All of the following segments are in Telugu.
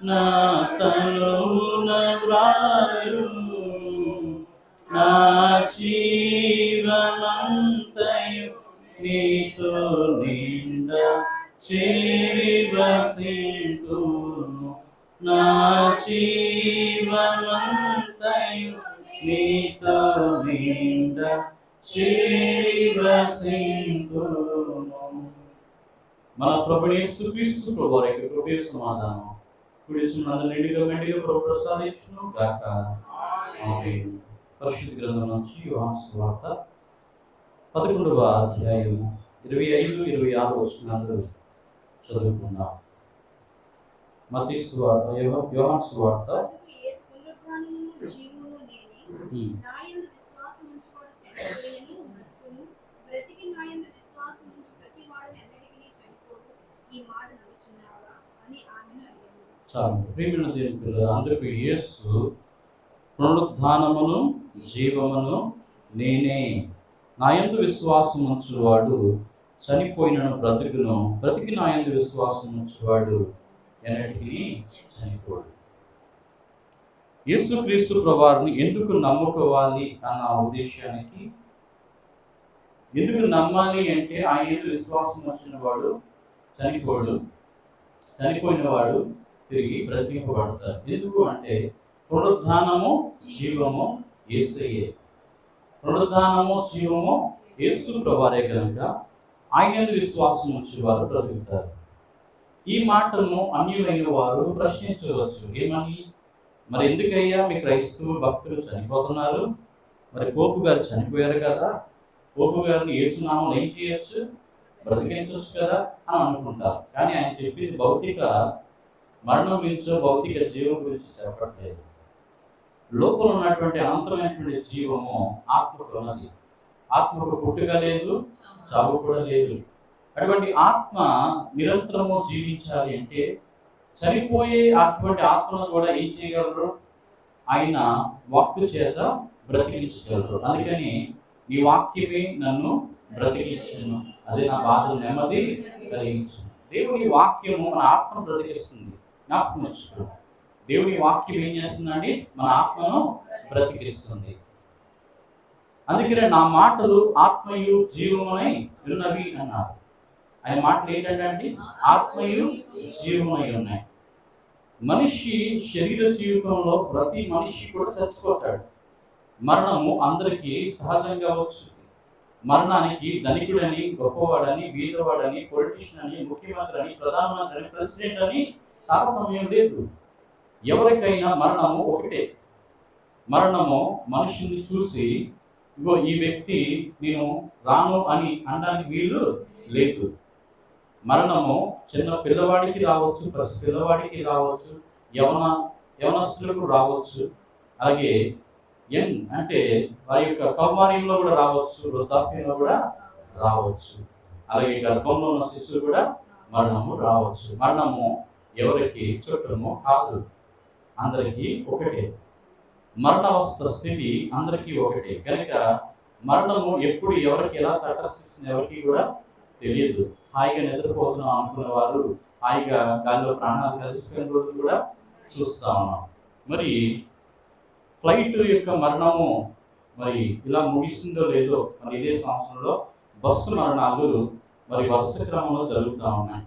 నా తనువున వ్రాయు నా జీవమంతయు నీతో నిండా చేరి వసింతును. నా జీవమంతయు నీతో నిండా చేరి వసింతును. మన ప్రభువు యేసుక్రీస్తు ప్రభువు వారి యొక్క కృప సమాధానం కుడిస్తున్న నిండుగా మెండుగా ప్రభు ప్రసాదించును గాక. ఆమేన్. పరిశుద్ధ గ్రంథం నుంచి యోహాను సువార్త 11వ అధ్యాయం 25-26 వచనాలు చదువుకుందాం. మత్తయి సువార్త, యోహాను సువార్త. చాలు ప్రియమైన దేవుని పిల్లలు, అందరికీ యేసు పునరుద్ధానమును జీవమును నేనే, నా యందు విశ్వాసం ఉంచువాడు చనిపోయినను బ్రతుకును, బ్రతికి నా యందు విశ్వాసం ఉంచువాడు ఎన్నటికీ చనిపోడు. యేసుక్రీస్తు ప్రభువారిని ఎందుకు నమ్ముకోవాలి అన్న ఉద్దేశానికి, ఎందుకు నమ్మాలి అంటే ఆయన యందు విశ్వాసం వచ్చిన వాడు చనిపోడు, చనిపోయిన వాడు తిరిగి బ్రతికింపబడతారు. ఎందుకు అంటే పునరుద్ధానము జీవము యేసయ్యే. పునరుద్ధానము జీవము యేసు ప్రభువారే కనుక ఆయన యందు విశ్వాసం ఉంచేవారు బ్రతుకుతారు. ఈ మాటను అన్యులైన వారు ప్రశ్నించవచ్చు, ఏమని? మరి ఎందుకయ్యా మీ క్రైస్తవ భక్తులు చనిపోతున్నారు? మరి పోపు గారు చనిపోయారు కదా, పోపు గారిని యేసునామం ఏం చేయొచ్చు, బ్రతికించవచ్చు కదా అని అనుకుంటారు. కానీ ఆయన చెప్పింది భౌతిక మరణం గురించో భౌతిక జీవం గురించి చెప్పట్లేదు. లోపల ఉన్నటువంటి అనంతమైనటువంటి జీవము ఆత్మకు ఉన్నది. ఆత్మకు పుట్టుక లేదు, చావు కూడా లేదు. అటువంటి ఆత్మ నిరంతరము జీవించాలి అంటే చనిపోయే అటువంటి ఆత్మను కూడా ఏం చేయగలరు? ఆయన వాక్కు చేత బ్రతికించగలరు. అందుకని నీ వాక్యమే నన్ను బ్రతికించను, అదే నా బాధలు నెమ్మది కలిగించను. దేవుని వాక్యము మన ఆత్మను బ్రతికిస్తుంది. జ్ఞాపకం ఉంచుకో, దేవుని వాక్యం ఏం చేస్తుందండి? మన ఆత్మను బ్రతికిస్తుంది. అందుకనే నా మాటలు ఆత్మయు జీవమునై ఉన్నవి అన్నారు. ఆయన మాటలు ఏంటంటే ఆత్మయు జీవమై ఉన్నాయి. మనిషి శరీర జీవితంలో ప్రతి మనిషి కూడా చచ్చిపోతాడు. మరణము అందరికీ సహజంగా వచ్చింది. మరణానికి ధనికుడని, గొప్పవాడని, బీదవాడని, పొలిటీషియన్ అని, ముఖ్యమంత్రి అని, ప్రధానమంత్రి అని, ప్రెసిడెంట్ అని తారతమ్యం లేదు. ఎవరికైనా మరణము ఒకటే. మరణము మనిషిని చూసి ఇగో ఈ వ్యక్తి నేను రాను అని అనడానికి వీలు లేదు. మరణము చిన్న పిల్లవాడికి రావచ్చు, పిల్లవాడికి రావచ్చు, యవనస్తులకు రావచ్చు, అలాగే యంగ్ అంటే వారి యొక్క కౌమార్యంలో కూడా రావచ్చు, వృద్ధాప్యంలో కూడా రావచ్చు, అలాగే గర్భంలో ఉన్న శిశువు కూడా మరణము రావచ్చు. మరణము ఎవరికి చుట్టము కాదు, అందరికీ ఒకటే. మరణావస్థ స్థితి అందరికీ ఒకటే కనుక మరణము ఎప్పుడు ఎవరికి ఎలా తటస్థిస్తుంది ఎవరికి కూడా తెలియదు. హాయిగా నిద్రపోతున్నాం అనుకున్న వారు హాయిగా గాలిలో ప్రాణాలు కలిసిపోయిన రోజులు కూడా చూస్తూ ఉన్నాం. మరి ఫ్లైట్ యొక్క మరణము మరి ఇలా ముగిసిందో లేదో, మరి ఇదే సంవత్సరంలో బస్సు మరణాలు మరి వరుస క్రమంలో జరుగుతూ ఉన్నాయి.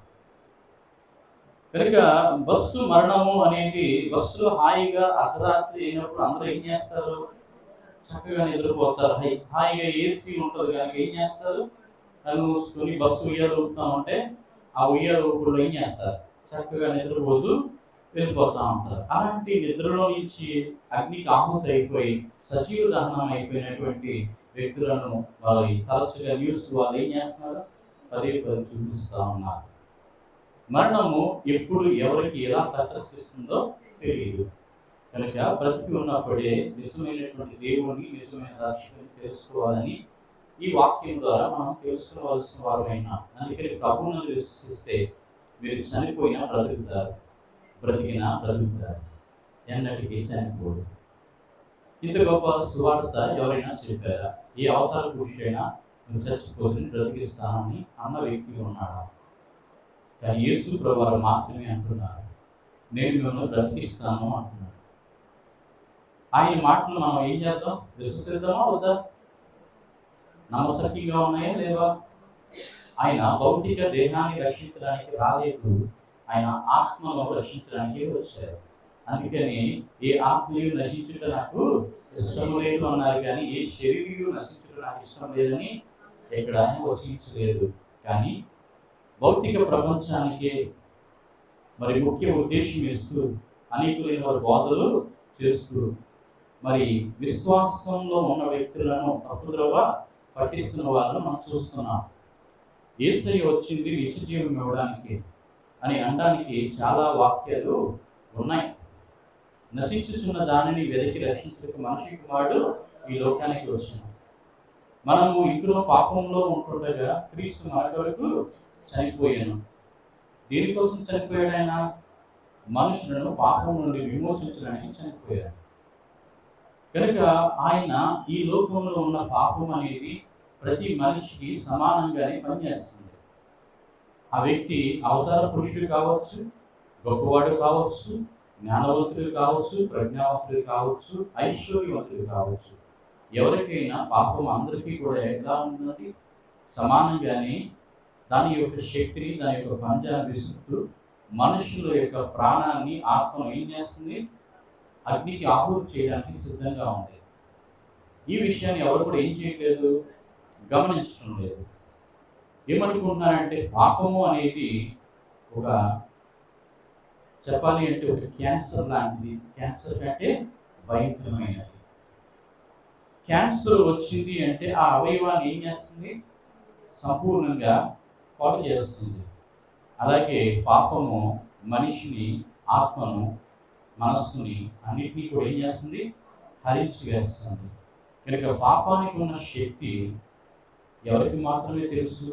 కనుక బస్సు మరణము అనేది, బస్సులో హాయిగా అర్ధరాత్రి అయినప్పుడు అందరూ ఏం చేస్తారు? చక్కగా నిద్రపోతారు. హాయిగా ఏసీ ఉంటుంది కనుక ఏం చేస్తారు? కళ్ళు మూసుకొని బస్సు ఉయ్యాలు ఊపుతా ఉంటే ఆ ఉయ్యాలు ఊపుడులో ఏం చేస్తారు? చక్కగా నిద్రపోతూ వెళ్ళిపోతూ ఉంటారు. అలాంటి నిద్రలో నుంచి అగ్నికి ఆహుతి అయిపోయి సజీవ దహనం అయిపోయినటువంటి వ్యక్తులను వాళ్ళు తరచుగా న్యూస్ వాళ్ళు ఏం చేస్తున్నారు? పదే పదే చూపిస్తూ ఉన్నారు. మరణము ఎప్పుడు ఎవరికి ఎలా తటస్థిస్తుందో తెలియదు. కనుక బ్రతికి ఉన్నప్పుడే నిజమైనటువంటి దేవుని, నిజమైన రక్షకుని తెలుసుకోవాలని ఈ వాక్యం ద్వారా మనం తెలుసుకోవాల్సిన వారమైనా. అందుకని ప్రభువును విశ్వసిస్తే మీరు చనిపోయినా బ్రతుకుతారు, బ్రతికినా బ్రతుకుతారు, ఎన్నటికీ చనిపోడు. ఇంత గొప్ప సువార్త ఎవరైనా చెప్పారా? ఈ అవతార పురుషుడైనా నువ్వు చచ్చిపోతుంది బ్రతికిస్తానని అన్న వ్యక్తి ఉన్నాడా? కానీ యేసు ప్రభువారు మాత్రమే అంటున్నారు, నేను మిమ్మల్ని బ్రతికిస్తాను అంటున్నాడు. ఆయన మాటలు మనం ఏం చేద్దాం? విశ్వసిద్దామా వద్దా? నమ్మసక్యంగా ఉన్నాయా లేవా? ఆయన భౌతిక దేహాన్ని రక్షించడానికి రాలేదు, ఆయన ఆత్మను రక్షించడానికి వచ్చారు. అందుకని ఏ ఆత్మీయులు నశించుట నాకు ఇష్టం లేదు అన్నారు, కానీ ఏ శరీరులు నశించుట నాకు ఇష్టం లేదని ఇక్కడ ఆయన వచించలేదు. కానీ భౌతిక ప్రపంచానికి మరి ముఖ్య ఉద్దేశం ఇస్తూ అనేకులైన వారి బోధలు చేస్తూ మరి విశ్వాసంలో ఉన్న వ్యక్తులను తప్పుద్రోవ పట్టిస్తున్న వాళ్ళను మనం చూస్తున్నాం. యేసయ్య వచ్చింది నిత్య జీవం ఇవ్వడానికి అని అనడానికి చాలా వాక్యాలు ఉన్నాయి. నశించుచున్న దానిని వెతికి రక్షించడానికి మనిషి కుమారుడు ఈ లోకానికి వచ్చినాడు. మనము ఇంట్లో పాపంలో ఉంటుండగా క్రీస్తు మన కొరకు చనిపోయాను. దేనికోసం చనిపోయాడు ఆయన? మనుషులను పాపం నుండి విమోచించడానికి చనిపోయాడు. కనుక ఆయన ఈ లోకంలో ఉన్న పాపం అనేది ప్రతి మనిషికి సమానంగానే పనిచేస్తుంది. ఆ వ్యక్తి అవతార పురుషుడు కావచ్చు, గొప్పవాడు కావచ్చు, జ్ఞానవంతుడు కావచ్చు, ప్రజ్ఞావంతుడు కావచ్చు, ఐశ్వర్యవంతుడు కావచ్చు, ఎవరికైనా పాపం అందరికీ కూడా ఎలా ఉన్నది? సమానంగానే దాని యొక్క శక్తిని, దాని యొక్క పంజాన్ని విసురుతూ మనుషుల యొక్క ప్రాణాన్ని, ఆత్మను ఏం చేస్తుంది? అగ్నికి ఆహుతి చేయడానికి సిద్ధంగా ఉంది. ఈ విషయాన్ని ఎవరు కూడా ఏం చేయట్లేదు, గమనించడం లేదు. ఏమనుకుంటున్నారంటే పాపము అనేది ఒక చెప్పాలి అంటే ఒక క్యాన్సర్ లాంటిది. క్యాన్సర్ కంటే భయంకరమైనది. క్యాన్సర్ వచ్చింది అంటే ఆ అవయవాన్ని ఏం చేస్తుంది? సంపూర్ణంగా పాడు చేస్తుంది. అలాగే పాపము మనిషిని, ఆత్మను, మనస్సుని అన్నిటినీ కూడా ఏం చేస్తుంది? హరించి వేస్తుంది. కనుక పాపానికి ఉన్న శక్తి ఎవరికి మాత్రమే తెలుసు?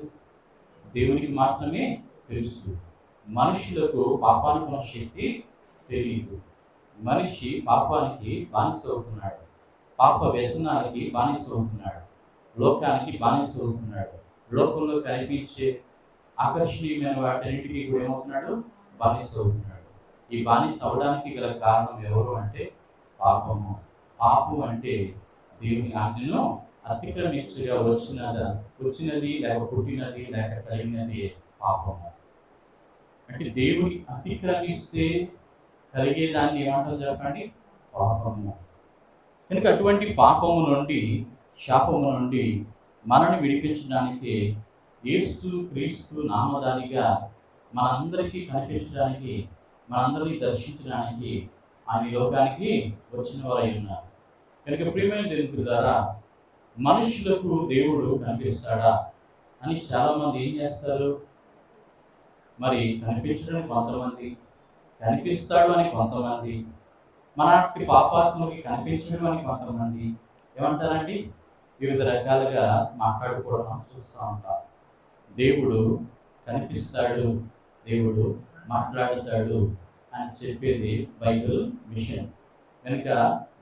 దేవునికి మాత్రమే తెలుసు. మనుషులకు పాపానికి ఉన్న శక్తి తెలియదు. మనిషి పాపానికి బానిస అవుతున్నాడు, పాప వ్యసనాలకి బానిస అవుతున్నాడు, లోకానికి బానిస అవుతున్నాడు. లోకంలో కనిపించే ఆకర్షణీయమైన వాటన్నిటికీ కూడా ఏమవుతున్నాడు? బానిస అవుతున్నాడు. ఈ బానిస అవడానికి గల కారణం ఎవరు అంటే పాపము. పాపం అంటే దేవుని ఆజ్ఞను అతిక్రమించగా వచ్చినది లేక పుట్టినది లేక కలిగినది పాపము. అంటే దేవుని అతిక్రమిస్తే కలిగేదాన్ని ఏమంటారు చెప్పండి? పాపము. కనుక అటువంటి పాపము నుండి, శాపము నుండి మనల్ని విడిపించడానికి యేసు క్రీస్తు నామధారిగా మనందరికీ కనిపించడానికి, మనందరినీ దర్శించడానికి ఆయన లోకానికి వచ్చిన వారై ఉన్నారు. కనుక ప్రియమైన దేవుని ద్వారా మనుషులకు దేవుడు కనిపిస్తాడా అని చాలామంది ఏం చేస్తారు? మరి కనిపించడం కొంతమంది, కనిపిస్తాడు అని కొంతమంది, మనకి పాపాత్మకి కనిపించడం అని కొంతమంది ఏమంటారండి? వివిధ రకాలుగా మాట్లాడుకోవడం మనం చూస్తూ ఉంటాం. దేవుడు కనిపిస్తాడు, దేవుడు మాట్లాడుతాడు అని చెప్పేది బైబిల్ మిషన్. కనుక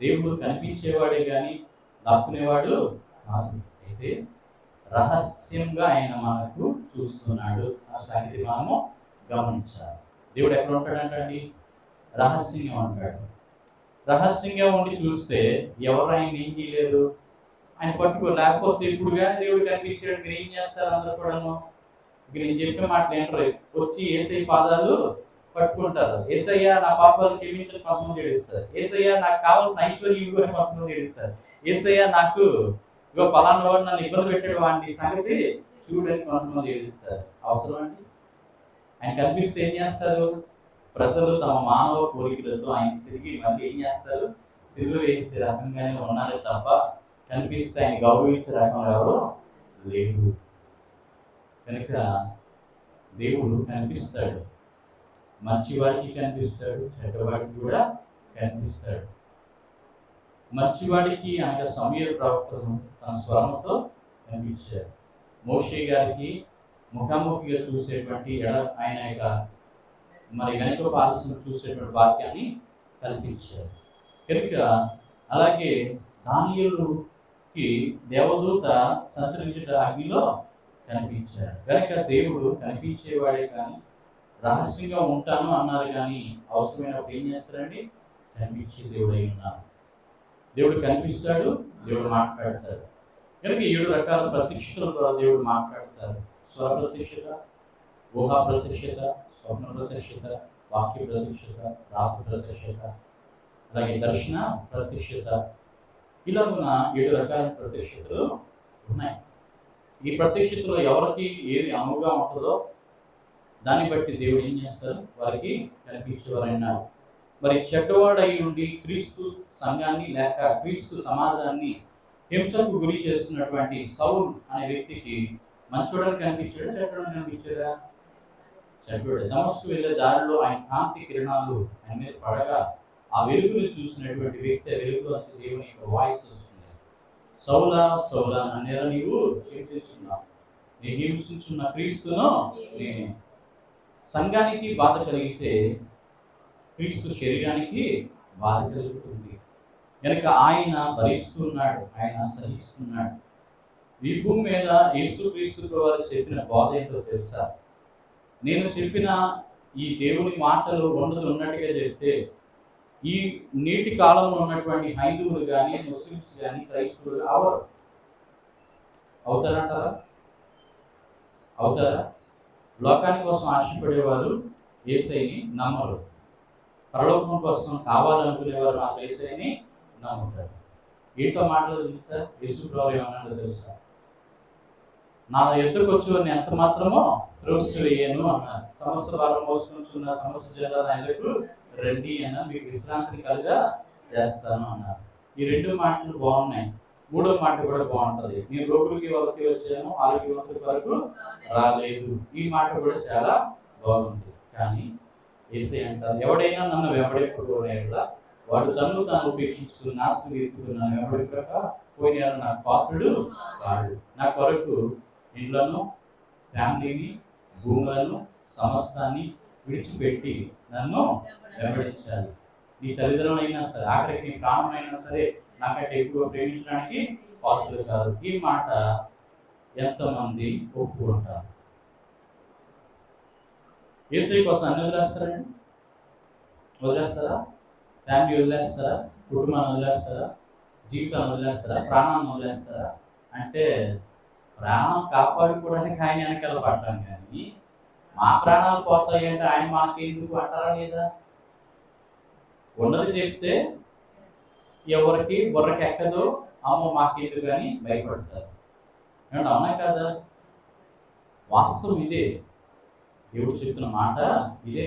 దేవుడు కనిపించేవాడే కానీ దాక్కునేవాడు కాదు. అయితే రహస్యంగా ఆయన మనకు చూస్తున్నాడు. ఆ సంగతి మనము గమనించాలి. దేవుడు ఎక్కడ ఉంటాడంటండి? రహస్యంగా ఉంటాడు. రహస్యంగా ఉండి చూస్తే ఎవరు ఆయన ఏం చేయలేరు, ఆయన పట్టుకో. లేకపోతే ఇప్పుడు కానీ దేవుడు కనిపించాడు, మీరు ఏం చేస్తారు? అందరూ కూడాను ఇక నేను చెప్పిన మాటలు ఏంటారు? వచ్చి ఏసై పాదాలు పట్టుకుంటారు. ఏసయ్య నా పాపాలు క్షమించని కొంతమంది ఏడుస్తారు. ఏసయ్య నాకు కావాల్సిన ఐశ్వర్యం ఇవ్వని కొంతమంది ఏడుస్తారు. ఏసయ్య నాకు ఇగో పలానా వాడు నన్ను ఇబ్బంది పెట్టాడు వాడిని సంగతి చూడని కొంతమంది ఏడుస్తారు. అవసరం అండి? ఆయన కనిపిస్తే ఏం చేస్తారు? ప్రజలు తమ మానవ కోరికలతో ఆయన తిరిగి మళ్ళీ ఏం చేస్తారు? సిలువ వేసే రకంగానే ఉన్నారే తప్ప కనిపిస్తే ఆయన గౌరవించే రకంగా ఎవరు లేరు. కనుక దేవుడు కనిపిస్తాడు. మంచివాడికి కనిపిస్తాడు, చెడ్డవాడికి కూడా కనిపిస్తాడు. మంచివాడికి అనగా సమూయేలు ప్రవక్తను తన స్వరంతో కనిపించారు. మోషే గారికి ముఖాముఖిగా చూసేటువంటి ఆయన యొక్క మరి వెనుక పాలసీని చూసేటువంటి వాక్యాన్ని కల్పించారు. కనుక అలాగే దానియేలుకి దేవదూత సంచరించే అగ్నిలో కనిపించాడు. కనుక దేవుడు కనిపించేవాడే కానీ రహస్యంగా ఉంటాను అన్నారు, కానీ అవసరమైనప్పుడు ఏం చేస్తారండి? కనిపించే దేవుడై ఉన్నారు. దేవుడు కనిపిస్తాడు, దేవుడు మాట్లాడతాడు. కనుక 7 రకాల ప్రత్యక్షతల ద్వారా దేవుడు మాట్లాడతారు. స్వర ప్రత్యక్షత, ఊహా ప్రత్యక్షత, స్వప్న ప్రత్యక్షత, వాక్య ప్రత్యక్షత, రాత్రి ప్రత్యక్షత, అలాగే దర్శన ప్రత్యక్షత. ఇలాగున 7 రకాల ప్రత్యక్షతలు ఉన్నాయి. ఈ ప్రత్యక్షతలో ఎవరికి ఏది అనువుగా ఉంటుందో దాన్ని బట్టి దేవుడు ఏం చేస్తారు? వారికి కనిపించేవారన్నారు. మరి చెడ్డవాడై ఉండి క్రీస్తు సంఘాన్ని లేక క్రీస్తు సమాజాన్ని హింసకు గురి చేస్తున్నటువంటి సౌలు అనే వ్యక్తికి మంచోడని కనిపించాడు, చెడ్డోడని కనిపించాడా? చెడ్డోడే. దమస్కు వెళ్ళే దారిలో ఆయన కాంతి కిరణాలు ఆయన మీద పడగా ఆ వెలుగును చూసినటువంటి వ్యక్తి ఆ వెలుగులో దేవుని యొక్క వాయిస్ వస్తుంది, సౌలా సౌలా నన్నేలా నీవు హింసిస్తున్నావు, నేను హింసించున్న క్రీస్తును నేనే. సంఘానికి బాధ కలిగితే క్రీస్తు శరీరానికి బాధ కలుగుతుంది. కనుక ఆయన భరిస్తున్నాడు, ఆయన సహిస్తున్నాడు. ఈ భూమి మీద యేసుక్రీస్తు వారు చెప్పిన బోధ ఏంటో తెలుసా? నేను చెప్పిన ఈ దేవుని మాటలు ఉన్నట్టుగా చెప్తే ఈ నేటి కాలంలో ఉన్నటువంటి హైందువులు కానీ, ముస్లిమ్స్ కానీ, క్రైస్తవులు అవరు. అవుతారంటారా? అవుతారా? లోకాని కోసం ఆశపడేవారు యేసయ్యని నమ్మరు. పరలోకం కోసం కావాలనుకునేవారు ఆ యేసయ్యని నమ్ముతారు. ఏంటో మాటలు తెలుసా? యేసు ప్రభువు ఏమన్నాడో తెలుసా? నా ఎద్దుకు వచ్చి ఎంత మాత్రమో త్రోసివేయను అన్నారు. సమస్త వారం మోసుకుంటున్న సమస్త జనాలు నా ఎదుకు రండి అన్న, మీకు విశ్రాంతిని కలుగా చేస్తాను అన్నారు. ఈ 2 మాటలు బాగున్నాయి. 3వ మాట కూడా బాగుంటుంది. నేను రోగులకి వరకు వచ్చాను, ఆరోగ్యవంతుల వరకు రాలేదు. ఈ మాట కూడా చాలా బాగుంది. కానీ యేసయ్య అంటారు, ఎవడైనా నన్ను వెంబడింపకుండా వాడు తను తాను ఉపేక్షించుకుని నాశనం ఎత్తుకున్నాను వెంబడిక పోయిన నాకు పాత్రుడు వాడు. నా కొరకు ఇండ్లను, ఫ్యామిలీని, భూములను, సమస్తాన్ని విడిచిపెట్టి నన్ను వెంబడించాలి. నీ తల్లిదండ్రులైనా సరే, ఆఖరికి నీ ప్రాణమైనా సరే నాకంటే ఎక్కువ ప్రేమించడానికి పాత్రులు కాదు. ఈ మాట ఎంతమంది ఒప్పుకుంటారు? యేసయ్య కోసం అన్ని వదిలేస్తారండి? వదిలేస్తారా? ఫ్యామిలీ వదిలేస్తారా? కుటుంబాన్ని వదిలేస్తారా? జీవితాన్ని వదిలేస్తారా? ప్రాణాన్ని వదిలేస్తారా? అంటే ప్రాణం కాపాడుకోవడానికి ఆయన వెనకాల పడ్డాం, కానీ మా ప్రాణాలు పోతాయి అంటే ఆయన మాకు ఎందుకు అంటారా లేదా? ఉన్నది చెప్తే ఎవరికి బుర్రకి ఎక్కదో, అమ్మ మాకెందుకు కానీ భయపడతారు. ఏమన్నా అవునా కదా? వాస్తవం ఇదే. దేవుడు చెప్తున్న మాట ఇదే.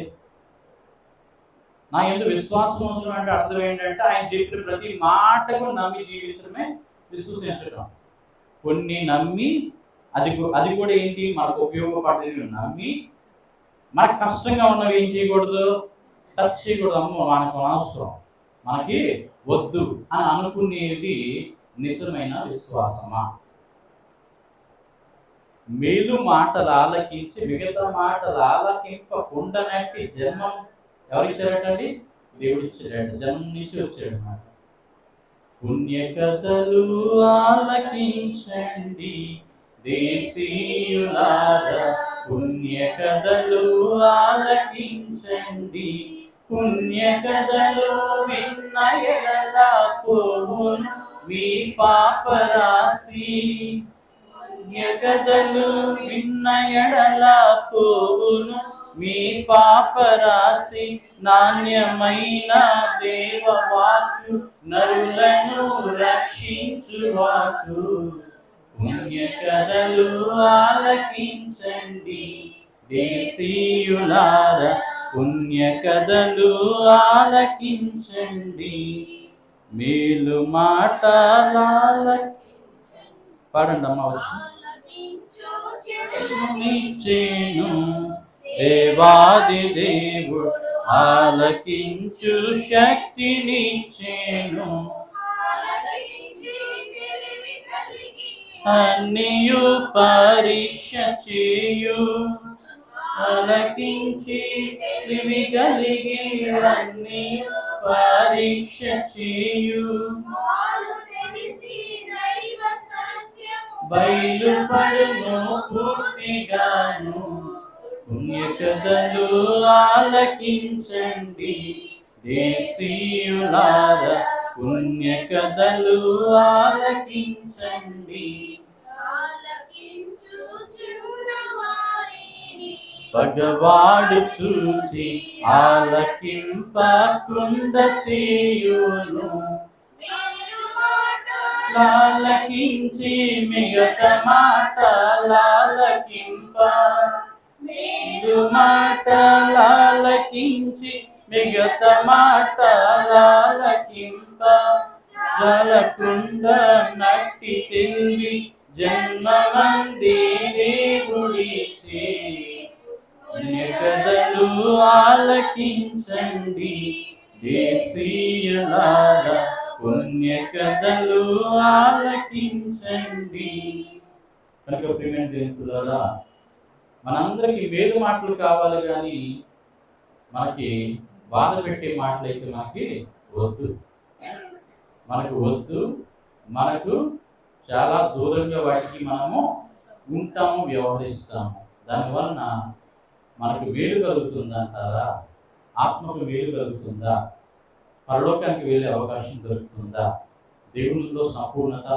నా ఎందుకు విశ్వాసం అవసరం అంటే అర్థం ఏంటంటే ఆయన చెప్పిన ప్రతి మాటకు నమ్మి జీవించడమే విశ్వసించడం. కొన్ని నమ్మి అది కూడా ఏంటి, మనకు ఉపయోగపడేవి నమ్మి, మనకు కష్టంగా ఉన్నవి ఏం చేయకూడదు, టచ్ చేయకూడదు. అమ్మో మనకు అవసరం, మనకి వద్దు అని అనుకునేది నిజమైన విశ్వాసమా? మేలు మాటలు ఆలకించి మిగతా మాటలు ఆలకింపకుండానట్టి జన్మం ఎవరిచ్చారటండి? దేవుడు ఇచ్చారట. జన్మం నుంచి వచ్చాడనమాట. పుణ్య కథలు ఆలకించండి దేశీయులారా, పుణ్య కథలు ఆలకించండి. పుణ్య కథలు విన్న ఎడల పోవును మీ పాపరాశి. పుణ్య కథలు విన్న ఎడల పోవును మీ పాపరాశి. నాణ్యమైన దేవవాక్కు నరులను రక్షించువాకు. పుణ్య కథలు ఆలకించండి దేశీయులారా, పుణ్య కథలు ఆలకించండి. మేలు మాటలాలకించండి. పాడండి అమ్మ వచ్చి. దేవాది దేవుడు ఆలకించు శక్తినిచ్చేను. అన్నియు పరీక్ష చేయు, ఆలకించి తెలివి కలిగి అన్నియు పరీక్ష చేయు. బయలుపడును పూర్తిగాను. పుణ్య కథలు ఆలకించండి దేశీయులారా, పుణ్య కథలు ఆలకించండి. పగవాడు చూచి ఆలకింపకుండ చేయును, లాలకించి మిగత మాటలాలకింప, మేలు మాటలాలకించి మిగత మాటలాలకింప, జలకుండ నట్టి తెలివి జన్మమంది దేవుడిచే. పుణ్య కథలు ఆలకించండి దేశీయులారా, పుణ్య కథలు ఆలకించండి. కనుక ప్రియమైన దేవులారా, మనందరికీ వేరు మాటలు కావాలి కానీ మనకి బాధ పెట్టే మాటలు అయితే మనకి వద్దు. మనకు వద్దు. మనకు చాలా దూరంగా వాటికి మనము ఉంటాము, వ్యవహరిస్తాము. దానివలన మనకు వేలు కలుగుతుందంటారా? ఆత్మకు వేలు కలుగుతుందా? పరలోకానికి వెళ్ళే అవకాశం దొరుకుతుందా? దేవునిలో సంపూర్ణత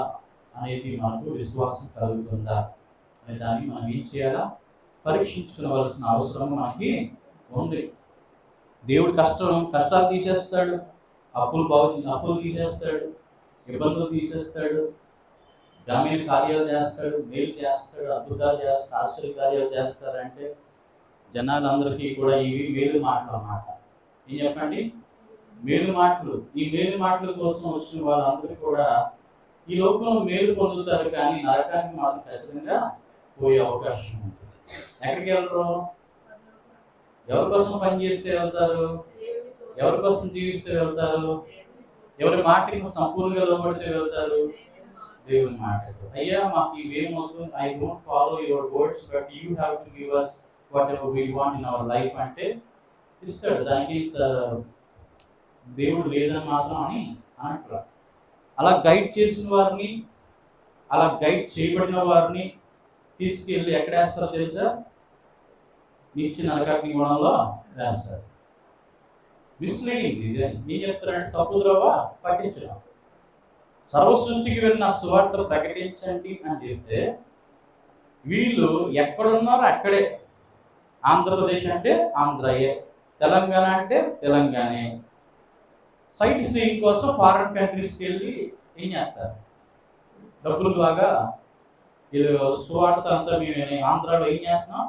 అనేది మనకు విశ్వాసం కలుగుతుందా అనే దాన్ని మనం ఏం చేయాలా? పరీక్షించుకోవాల్సిన అవసరం మనకి ఉంది. దేవుడు కష్టాలు తీసేస్తాడు, అప్పులు తీసేస్తాడు, ఇబ్బందులు తీసేస్తాడు, గ్రామీణ కార్యాలు చేస్తాడు, మేలు చేస్తాడు, అద్భుతాలు చేస్తాడు, ఆశ్చర్య కార్యాలు చేస్తాడంటే జనాలందరికీ కూడా ఇవి మేలు మాటలు అన్నమాట. ఏం చెప్పండి? మేలు మాటలు. ఈ మేలు మాటల కోసం వచ్చిన వాళ్ళందరూ కూడా ఈ లోకంలో మేలు పొందుతారు కానీ నరకానికి మాత్రం ఖచ్చితంగా పోయే అవకాశం ఉంటుంది. ఎక్కడికి వెళ్ళరు? ఎవరి కోసం పనిచేస్తే వెళ్తారు? ఎవరి కోసం జీవిస్తే వెళ్తారు? ఎవరి మాటకి సంపూర్ణంగా లోపడితే వెళ్తారు? దేవుని మాటలు. అయ్యా మాకు ఇవేమవుతుంది, I don't follow your words but you have to give us whatever we want in our life అంటే ఇస్తాడు. దానికి దేవుడు లేదని మాత్రం అని అనట్లా. అలా గైడ్ చేసిన వారిని, అలా గైడ్ చేయబడిన వారిని తీసుకెళ్ళి ఎక్కడ వేస్తారో తెలుసా? నిత్య నరకాగ్ని గుణంలో వేస్తారు. మిస్లీడింగ్. ఇది ఏం చెప్తారంటే తప్పు ద్రోవ పట్టించడం. సర్వ సృష్టికి వెళ్ళిన సువార్త ప్రకటించండి అని చెప్తే వీళ్ళు ఎక్కడున్నారో అక్కడే. ఆంధ్రప్రదేశ్ అంటే ఆంధ్రయే, తెలంగాణ అంటే తెలంగాణే. సైట్ సీయింగ్ కోసం ఫారిన్ కంట్రీస్కి వెళ్ళి ఏం చేస్తారు? డబ్బులు లాగా వీళ్ళు సువార్త అంతా మేము ఆంధ్రాలో ఏం చేస్తున్నాం,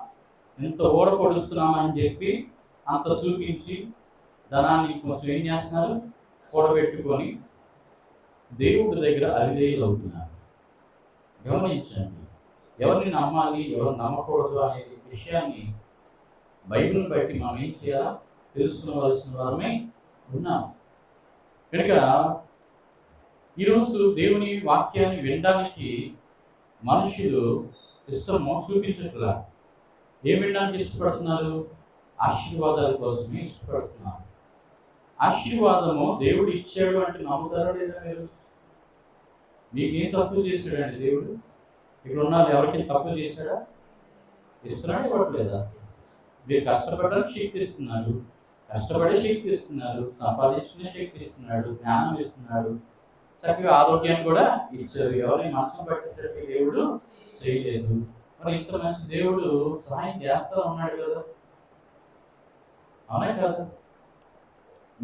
ఎంత ఓడ పొడుస్తున్నామని చెప్పి అంత చూపించి ధనాన్ని కొంచెం ఏం చేస్తున్నారు, కూడబెట్టుకొని దేవుడి దగ్గర అవిధేయులు అవుతున్నారు. గమనించండి, ఎవరిని నమ్మాలి, ఎవరు నమ్మకూడదు అనే విషయాన్ని బైబిల్ని బట్టి మనం ఏం చేయాలా? తెలుసుకోవలసిన వారమే ఉన్నాం. కనుక ఈరోజు దేవుని వాక్యాన్ని వినడానికి మనుషులు ఇష్టమో చూపించట్లా. ఏం వినడానికి ఇష్టపడుతున్నారు? ఆశీర్వాదాల కోసమే ఇష్టపడుతున్నారు. ఆశీర్వాదము దేవుడు ఇచ్చాడు అంటే నమ్ముతారా లేదా? మీరు మీకేం తప్పు చేశాడండి దేవుడు? ఇక్కడ ఉన్న ఎవరికైనా తప్పు చేశాడా? ఇస్తున్నాడు, ఇవ్వట్లేదా? మీరు కష్టపడడానికి శక్తి ఇస్తున్నాడు, కష్టపడే శక్తి ఇస్తున్నాడు, సంపాదించుకునే శక్తి ఇస్తున్నాడు, జ్ఞానం ఇస్తున్నాడు, చక్కగా ఆరోగ్యాన్ని కూడా ఇచ్చారు. ఎవరిని మనసు పట్టేటట్టు దేవుడు చేయలేదు. మరి ఇంత మంచి దేవుడు సహాయం చేస్తా ఉన్నాడు కదా, అవునా కదా?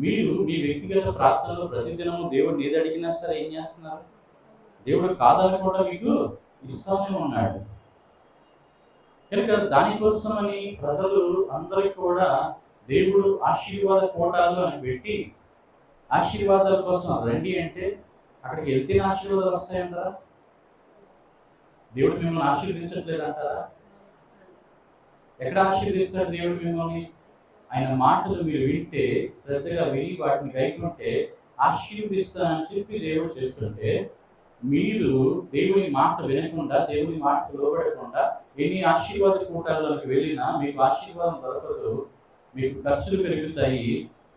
మీరు మీ వ్యక్తిగత ప్రార్థనలో ప్రతిదినము దేవుడు ఏది అడిగినా సరే ఏం చేస్తున్నారు? దేవుడు కాదని కూడా మీకు ఇస్తానే ఉన్నాడు. కనుక దానికోసమని ప్రజలు అందరికీ కూడా దేవుడు ఆశీర్వాద కోటాలు అని పెట్టి ఆశీర్వాదాల కోసం రండి అంటే అక్కడికి వెళ్తేనే ఆశీర్వాదాలు వస్తాయంటారా? దేవుడు మిమ్మల్ని ఆశీర్వదించట్లేదు అంటారా? ఎక్కడ ఆశీర్వదిస్తాడు దేవుడు మిమ్మల్ని? ఆయన మాటలు మీరు వింటే, శ్రద్ధగా విని వాటిని గైకుంటే ఆశీర్వదిస్తానని చెప్పి దేవుడు చేస్తుంటే, మీరు దేవుని మాట వినకుండా, దేవుని మాటకు లోబడకుండా ఎన్ని ఆశీర్వాద కూటాలకు వెళ్ళినా మీకు ఆశీర్వాదం దొరకదు. మీకు ఖర్చులు పెరుగుతాయి,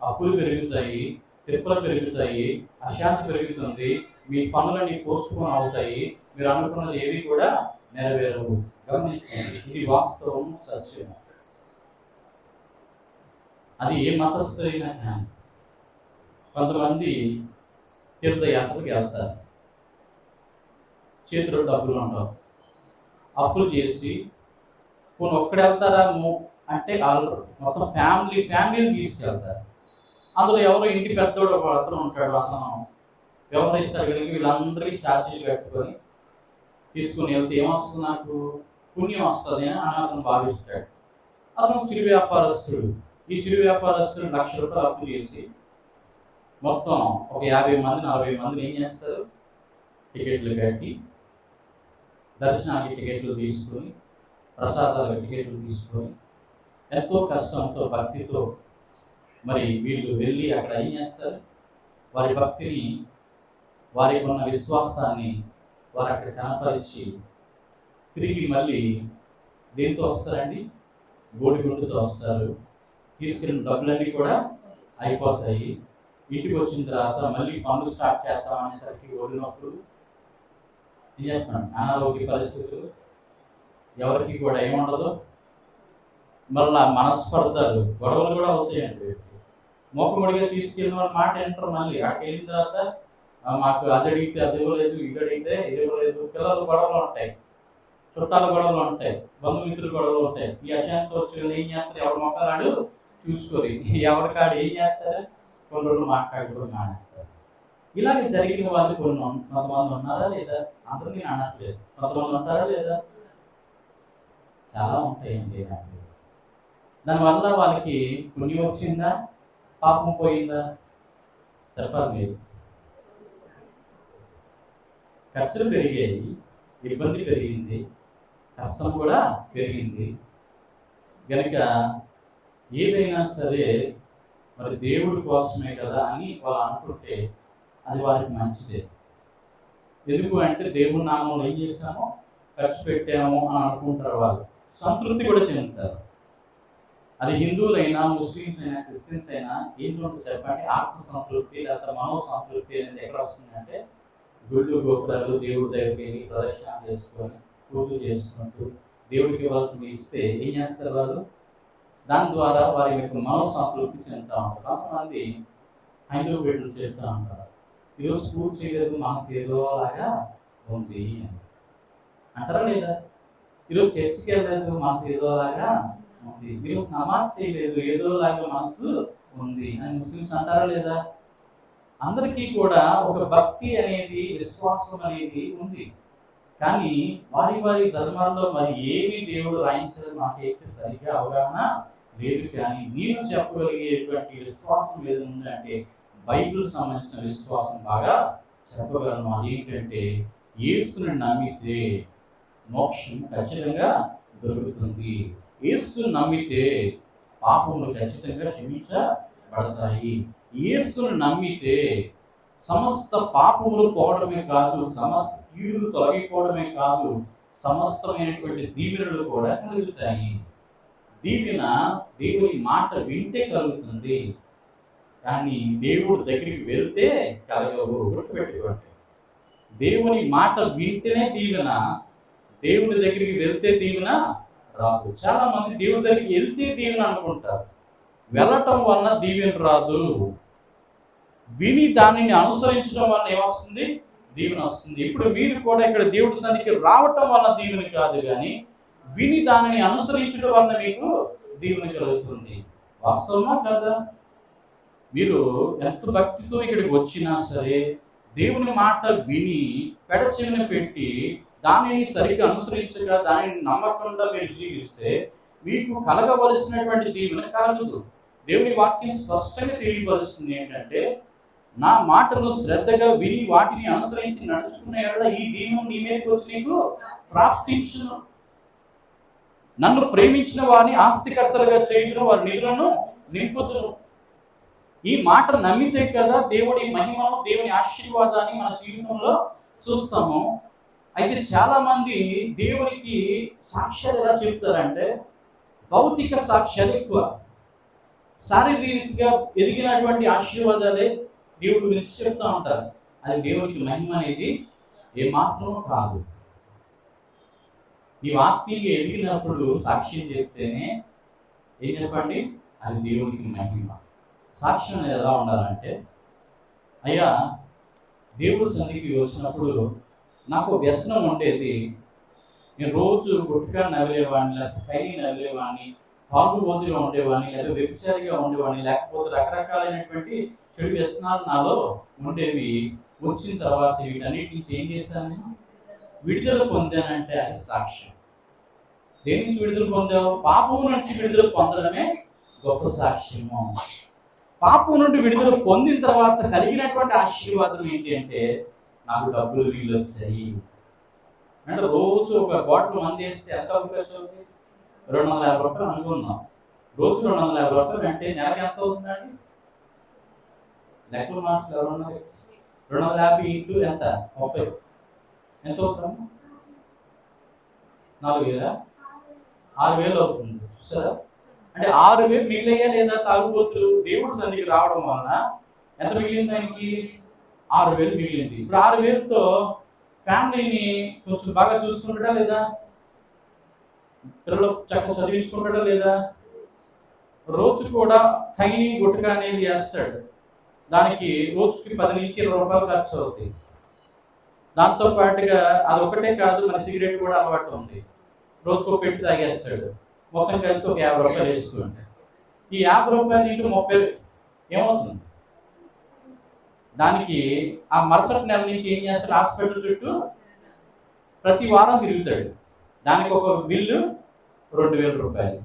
అప్పులు పెరుగుతాయి, తిప్పలు పెరుగుతాయి, అశాంతి పెరుగుతుంది, మీ పనులన్నీ పోస్ట్పోన్ అవుతాయి, మీరు అనుకున్నది ఏవి కూడా నెరవేరవు. గమనించండి, ఇది వాస్తవం, సత్యం. అది ఏ మతస్థులైనా కానీ. కొంతమంది తీర్థయాత్రకి వెళ్తారు, చేతిలో డబ్బులు ఉండవు, అప్పులు చేసి కొన్ని ఒక్కడు వెళ్తారా అంటే వాళ్ళు మొత్తం ఫ్యామిలీని తీసుకెళ్తారు. అందులో ఎవరో ఇంటి పెద్దోడు ఒక అతను ఉంటాడు, అతను వ్యవహరిస్తాడు కనుక వీళ్ళందరికీ ఛార్జీలు పెట్టుకొని తీసుకుని వెళ్తే ఏమొస్తుంది, నాకు పుణ్యం వస్తుంది అని అతను భావిస్తాడు. అతను చిరు వ్యాపారస్తుడు. ఈ చిరు వ్యాపారస్తుడు ₹1,00,000 అప్పు చేసి మొత్తం ఒక 50 మంది 40 మందిని ఏం చేస్తారు, టికెట్లు కట్టి దర్శనానికి టికెట్లు తీసుకొని ప్రసాదాలకు టికెట్లు తీసుకొని ఎంతో కష్టంతో భక్తితో మరి వీళ్ళు వెళ్ళి అక్కడ ఏం చేస్తారు, వారి భక్తిని వారికి ఉన్న విశ్వాసాన్ని వారు అక్కడ కనపరిచి తిరిగి మళ్ళీ దేంతో వస్తారండి, బోడిగుండుతో వస్తారు. తీసుకెళ్ళిన డబ్బులన్నీ కూడా అయిపోతాయి. ఇంటికి వచ్చిన తర్వాత మళ్ళీ పనులు స్టార్ట్ చేస్తామనేసరికి ఓడినప్పుడు ఏం చేస్తున్నాను, అనారోగ్య పరిస్థితులు, ఎవరికి కూడా ఏముండదు, మళ్ళా మనస్పర్ధలు గొడవలు కూడా అవుతాయండి. మూకముడిగా తీసుకెళ్ళిన వాళ్ళ మాట వింటారు. మళ్ళీ అక్కడికి వెళ్ళిన తర్వాత మాకు అది అడిగితే అది ఇవ్వలేదు, ఇది అడిగితే ఇది ఇవ్వలేదు, పిల్లలు గొడవలు ఉంటాయి, చుట్టాల గొడవలు ఉంటాయి, బంధుమిత్రులు గొడవలు ఉంటాయి. ఈ అశాంతి వచ్చి ఏం చేస్తారు, ఎవరి మొక్కలాడు చూసుకోరు, ఎవరికాడు ఏం చేస్తారు, కొన్ని రోజులు మాట్లాడుకోవడం మానేస్తారు. ఇలాగే జరిగిన వాళ్ళు కొంతమంది ఉన్నారా లేదా, అందరినీ అనట్లేదు, కొంతమంది ఉంటారా లేదా, చాలా ఉంటాయండి. దానివల్ల వాళ్ళకి పుణ్యం వచ్చిందా, పాపం పోయిందా చెప్పాలి మీరు. ఖర్చులు పెరిగాయి, ఇబ్బంది పెరిగింది, కష్టం కూడా పెరిగింది. కనుక ఏదైనా సరే మరి దేవుడి కోసమే కదా అని వాళ్ళు అనుకుంటే అది వారికి మంచిదే. ఎందుకు అంటే దేవుడి నామంలో ఏం చేసామో ఖర్చు పెట్టాము అని అనుకుంటారు, వాళ్ళు సంతృప్తి కూడా చెందుతారు. అది హిందువులైనా, ముస్లిమ్స్ అయినా, క్రిస్టియన్స్ అయినా ఏంటో చెప్పండి, ఆత్మ సంతృప్తి లేదా మనో సంతృప్తి అనేది ఎక్కడ వస్తుందంటే గుళ్ళు గోపురాలు దేవుడి దగ్గరికి వెళ్ళి ప్రదక్షిణ చేసుకొని పూజలు చేసుకుంటూ దేవుడికి ఇవ్వాల్సింది ఇస్తే ఏం చేస్తారు వాళ్ళు, దాని ద్వారా వారి యొక్క మనో సంతృప్తి చెందుతూ ఉంటారు. కొంతమంది హైందవ బిడ్డలు చెప్తూ ఉంటారు, ఈరోజు పూజ చేయలేదు, మనసు ఏదో లాగా ఉంది అంటారా లేదా, ఈరోజు చర్చికి వెళ్ళలేదు, మనసు ఏదో లాగా ఉంది, ఈరోజు నమాజ్ చేయలేదు, ఏదో లాగా మనసు ఉంది అని ముస్లిమ్స్ అంటారా లేదా. అందరికీ కూడా ఒక భక్తి అనేది, విశ్వాసం అనేది ఉంది. కానీ వారి వారి ధర్మాల్లో మరి ఏమి దేవుడు రాయించడం నాకైతే సరిగ్గా అవగాహన లేదు. కానీ నేను చెప్పగలిగేటువంటి విశ్వాసం ఏది ఉందంటే బైబిల్ సంబంధించిన విశ్వాసం బాగా చెప్పగలను. అదేంటంటే యేసుని నమ్మితే మోక్షం ఖచ్చితంగా దొరుకుతుంది, యేసుని నమ్మితే పాపములు ఖచ్చితంగా క్షమించబడతాయి, యేసుని నమ్మితే సమస్త పాపములు పోవడమే కాదు, సమస్త కీడులు తొలగిపోవడమే కాదు, సమస్తమైనటువంటి దీవెనలు కూడా కలుగుతాయి. దీవెన దేవుని మాట వింటే కలుగుతుంది, కానీ దేవుడి దగ్గరికి వెళ్తే కలగవు. గుర్తుపెట్టుకోండి, దేవుని మాట వింటేనే దీవెన, దేవుడి దగ్గరికి వెళ్తే దీవెన రాదు. చాలా మంది దేవుడి దగ్గరికి వెళ్తే దీవెన అనుకుంటారు, వెళ్ళటం వలన దీవెన రాదు. విని దానిని అనుసరించడం వలన ఏమొస్తుంది, దీవెన వస్తుంది. ఇప్పుడు మీరు కూడా ఇక్కడ దేవుడి సన్నిధికి రావటం వలన దీవెన కాదు, కానీ విని దానిని అనుసరించడం వలన మీకు దీవెన కలుగుతుంది. వాస్తవమా కదా? మీరు ఎంత భక్తితో ఇక్కడికి వచ్చినా సరే దేవుని మాట విని పెడచెవిన పెట్టి దానిని సరిగ్గా అనుసరించగా దానిని నమ్మకుండా మీరు జీవిస్తే మీకు కలగవలసినటువంటి దీవెన కలగదు. దేవుని వాక్యం స్పష్టంగా తెలియపరుస్తుంది ఏంటంటే, నా మాటలు శ్రద్ధగా విని వాటిని అనుసరించి నడుచుకునే ఈ దీవెన నీ మీదకి వచ్చి నీకు ప్రాప్తించును. నన్ను ప్రేమించిన వారిని ఆస్తికర్తలుగా చేయడం, వారి నిధులను నింపుదును. ఈ మాట నమ్మితే కదా దేవుడి మహిమను, దేవుని ఆశీర్వాదాన్ని మన జీవితంలో చూస్తాము. అయితే చాలా మంది దేవునికి సాక్ష్యాలు ఎలా చెప్తారంటే భౌతిక సాక్ష్యాలు ఎక్కువ, శారీరకంగా ఎదిగినటువంటి ఆశీర్వాదాలే దేవుడి గురించి చెప్తూ ఉంటారు. అది దేవునికి మహిమ అనేది ఏమాత్రం కాదు. నీవు ఆత్మీయంగా ఎదిగినప్పుడు సాక్ష్యం చెప్తేనే ఏం చెప్పండి, అది దేవునికి మహిమ. సాక్ష్యం అనేది ఎలా ఉండాలంటే, అయ్యా దేవుడు సన్నిధికి వచ్చినప్పుడు నాకు వ్యసనం ఉండేది, నేను రోజు గుట్కా నవ్వేవాడిని, లేకపోతే ఖైనీ నవ్వేవాడిని, తాగుబోతుగా ఉండేవాడిని, లేదా వ్యభిచారిగా ఉండేవాడిని, లేకపోతే రకరకాలైనటువంటి చెడు వ్యసనాలు నాలో ఉండేవి. వచ్చిన తర్వాత వీటన్నిటి నుంచి ఏం చేశాను? విడుదల పొందానంటే అది సాక్ష్యం. దేని నుంచి విడుదల పొందావు? పాపం నుంచి విడుదల పొందడమే గొప్ప సాక్ష్యము. పాపం నుండి విడుదల పొందిన తర్వాత కలిగినటువంటి ఆశీర్వాదం ఏంటి అంటే, నాకు డబ్బులు వీళ్ళు వచ్చాయి. అంటే రోజు ఒక బాటిల్ మంది వేస్తే ఎంత అవకాశం అవుతుంది? 250 రూపాయలు అనుకున్నాం. రోజు 250 రూపాయలు అంటే నెలకి ఎంత అవుతుందండి? లెక్కలు మాస్టర్ ఎవరున్నారు? 250 ఇంటూ ఎంత? 30. ఎంత అవుతాము? 4,000? 6,000 అవుతుంది. చూసారా? అంటే 6,000 మిగిలియా లేదా? తాగుబోతులు దేవుడు సన్నిధికి రావడం వలన ఎంత మిగిలింది ఆయనకి? 6,000 మిగిలింది. ఇప్పుడు 6,000తో ఫ్యామిలీని కొంచెం బాగా చూసుకుంటాడా లేదా? పిల్లలు చక్కగా చదివించుకుంటాడా లేదా? రోజు కూడా ఖైనీ గుట్కా అనేది చేస్తాడు. దానికి రోజుకి 10 నుంచి 20 రూపాయలు ఖర్చు అవుతాయి. దాంతో పాటుగా అదొకటే కాదు, మన సిగరెట్ కూడా అలవాటు ఉంది. రోజుకో పెట్టి తాగేస్తాడు. మొత్తం కలిపి ఒక 50 రూపాయలు వేసుకోండి. ఈ 50 రూపాయలు ఇంటూ 30 ఏమవుతుంది? దానికి ఆ మరుసటి నెల నుంచి ఏం చేస్తాడు? హాస్పిటల్ చుట్టూ ప్రతి వారం తిరుగుతాడు. దానికి ఒక బిల్లు 2,000 రూపాయలు.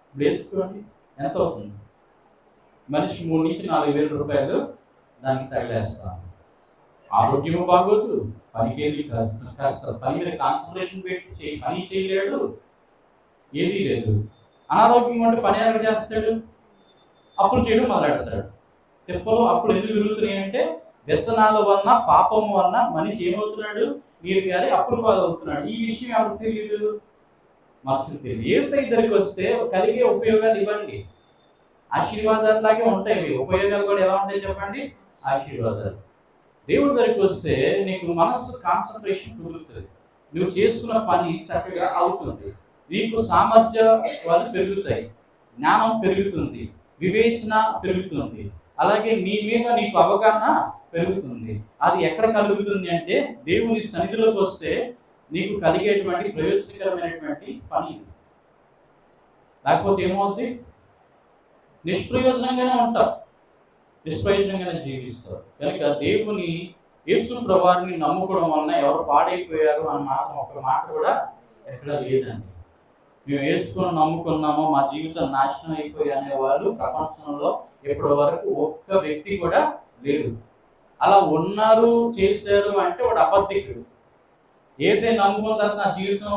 ఇప్పుడు వేసుకోండి ఎంత అవుతుంది? మనిషికి 3 నుంచి 4,000 రూపాయలు దానికి తగిలేస్తాం. ఆరోగ్యము బాగోదు, పనికేది కష్టం, పని మీద కాన్సన్ట్రేషన్ పెట్టి పని చేయలేడు, ఏదీ లేదు. అనారోగ్యం అంటే పని ఎక్కడ చేస్తాడు? అప్పులు చేయడం మొదలెడతాడు. తిప్పలు అప్పుడు ఎందుకు పెరుగుతున్నాయి అంటే, వ్యసనాల వలన, పాపం వలన మనిషి ఏమవుతున్నాడు? నీరు గారి అప్పులు పాలవుతున్నాడు. ఈ విషయం ఎవరికి తెలియదు? మనుషులు తెలియదు. యేసయ్య దగ్గరికి వస్తే కలిగే ఉపయోగాలు ఇవ్వండి. ఆశీర్వాదాలలాగే ఉంటాయి. ఉపయోగాలు కూడా ఎలా ఉంటాయి చెప్పండి? ఆశీర్వాదాలు. దేవుడి దగ్గరికి వస్తే నీకు మనస్సు కాన్సన్ట్రేషన్ కుదురుతుంది. నువ్వు చేసుకున్న పని చక్కగా అవుతుంది. నీకు సామర్థ్యాలు పెరుగుతాయి, జ్ఞానం పెరుగుతుంది, వివేచన పెరుగుతుంది, అలాగే నీ మీద నీకు అవగాహన పెరుగుతుంది. అది ఎక్కడ కలుగుతుంది అంటే, దేవుని సన్నిధిలోకి వస్తే నీకు కలిగేటువంటి ప్రయోజనకరమైనటువంటి పని. లేకపోతే ఏమవుతుంది? నిష్ప్రయోజనంగానే ఉంటారు, నిష్ప్రయోజనంగానే జీవిస్తారు. కనుక దేవుని యేసు ప్రభువుని నమ్ముకోవడం వలన ఎవరు పాడైపోయారు అన్న మాట ఒక మాట కూడా ఎక్కడ లేదండి. మేము యేసుని నమ్ముకున్నామో మా జీవితం నాశనం అయిపోయి అనేవాళ్ళు ప్రపంచంలో ఇప్పటి వరకు ఒక్క వ్యక్తి కూడా లేరు. అలా ఉన్నారు, చేశారు అంటే వాడు అబద్ధికుడు. యేసే నమ్ముకున్న తర్వాత నా జీవితం